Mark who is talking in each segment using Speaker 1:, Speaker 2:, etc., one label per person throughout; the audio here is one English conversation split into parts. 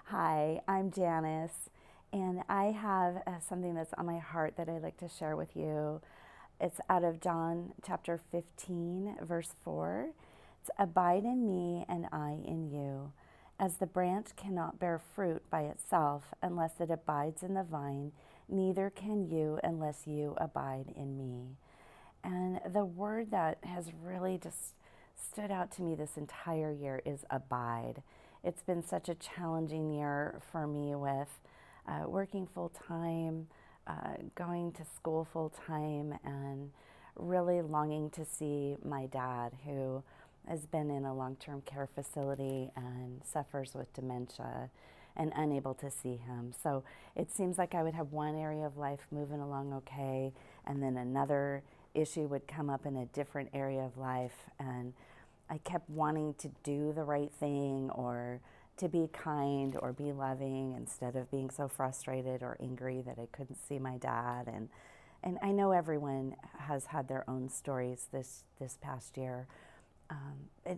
Speaker 1: Hi, I'm Janice, and I have something that's on my heart that I'd like to share with you. It's out of John chapter 15, verse 4. It's abide in me and I in you. As the branch cannot bear fruit by itself unless it abides in the vine, neither can you unless you abide in me. And the word that has really just stood out to me this entire year is abide. It's been such a challenging year for me with working full time, going to school full time, and really longing to see my dad, who has been in a long term care facility and suffers with dementia, and unable to see him. So it seems like I would have one area of life moving along okay, and then another issue would come up in a different area of life. And I kept wanting to do the right thing or to be kind or be loving instead of being so frustrated or angry that I couldn't see my dad. And I know everyone has had their own stories this past year.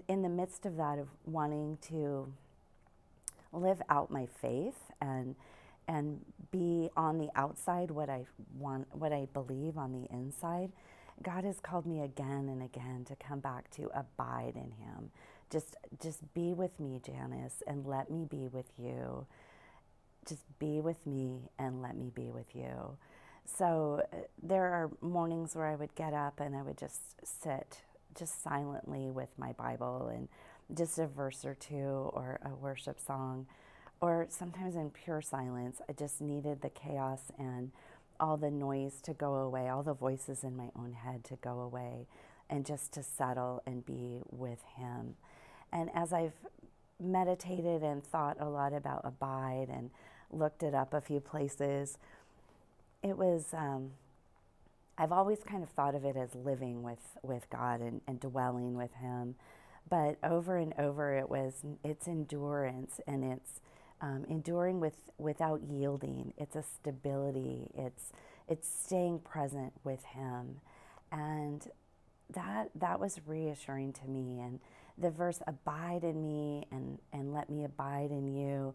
Speaker 1: In the midst of that, of wanting to live out my faith and be on the outside what I want, what I believe on the inside, God has called me again and again to come back to abide in him. Just be with me, Janice, and let me be with you. Just be with me and let me be with you. So there are mornings where I would get up and I would just sit just silently with my Bible and just a verse or two or a worship song, or sometimes in pure silence. I just needed the chaos and all the noise to go away, all the voices in my own head to go away, and just to settle and be with him. And as I've meditated and thought a lot about abide and looked it up a few places, it was, I've always kind of thought of it as living with God and dwelling with him. But over and over, it's endurance, and it's enduring without yielding. It's a stability. It's staying present with him, and that was reassuring to me. And the verse "abide in me and let me abide in you."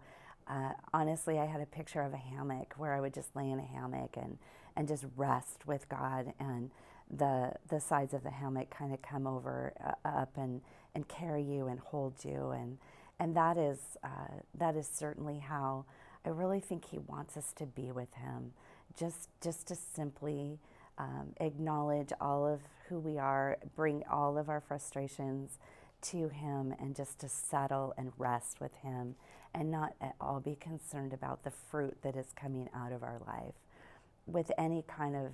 Speaker 1: Honestly, I had a picture of a hammock where I would just lay in a hammock and just rest with God, and the sides of the hammock kind of come over up and carry you and hold you, and that is certainly how I really think he wants us to be with him, just to simply acknowledge all of who we are, bring all of our frustrations to him, and just to settle and rest with him, and not at all be concerned about the fruit that is coming out of our life. With any kind of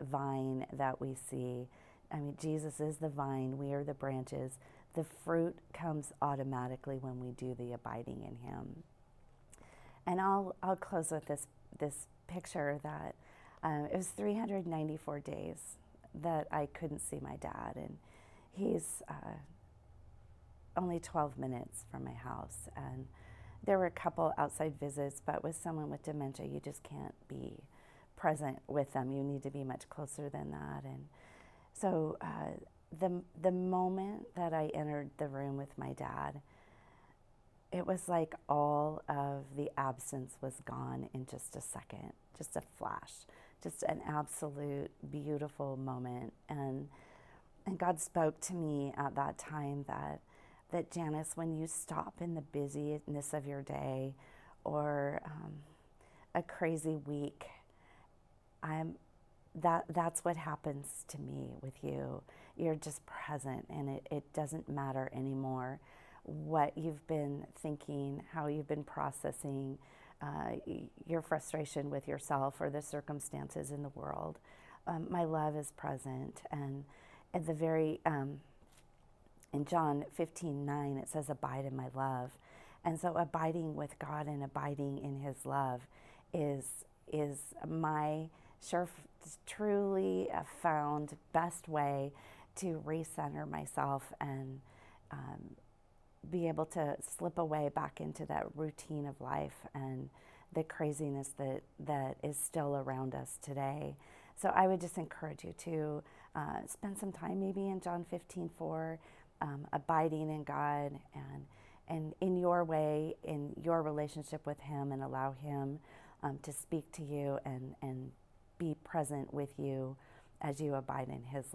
Speaker 1: vine that we see, I mean, Jesus is the vine, we are the branches. The fruit comes automatically when we do the abiding in him. And I'll close with this picture that it was 394 days that I couldn't see my dad, and he's only 12 minutes from my house. And there were a couple outside visits, but with someone with dementia, you just can't be present with them. You need to be much closer than that. And so the moment that I entered the room with my dad, it was like all of the absence was gone in just a second, just a flash, just an absolute beautiful moment. And God spoke to me at that time that Janice, when you stop in the busyness of your day or a crazy week, that's what happens to me with you. You're just present, and it doesn't matter anymore what you've been thinking, how you've been processing your frustration with yourself or the circumstances in the world. My love is present, and at the very in John 15:9, it says, "Abide in my love," and so abiding with God and abiding in His love is my truly found best way to recenter myself and be able to slip away back into that routine of life and the craziness that is still around us today. So I would just encourage you to spend some time maybe in John 15:4, abiding in God and in your way, in your relationship with Him, and allow Him to speak to you and be present with you as you abide in His love.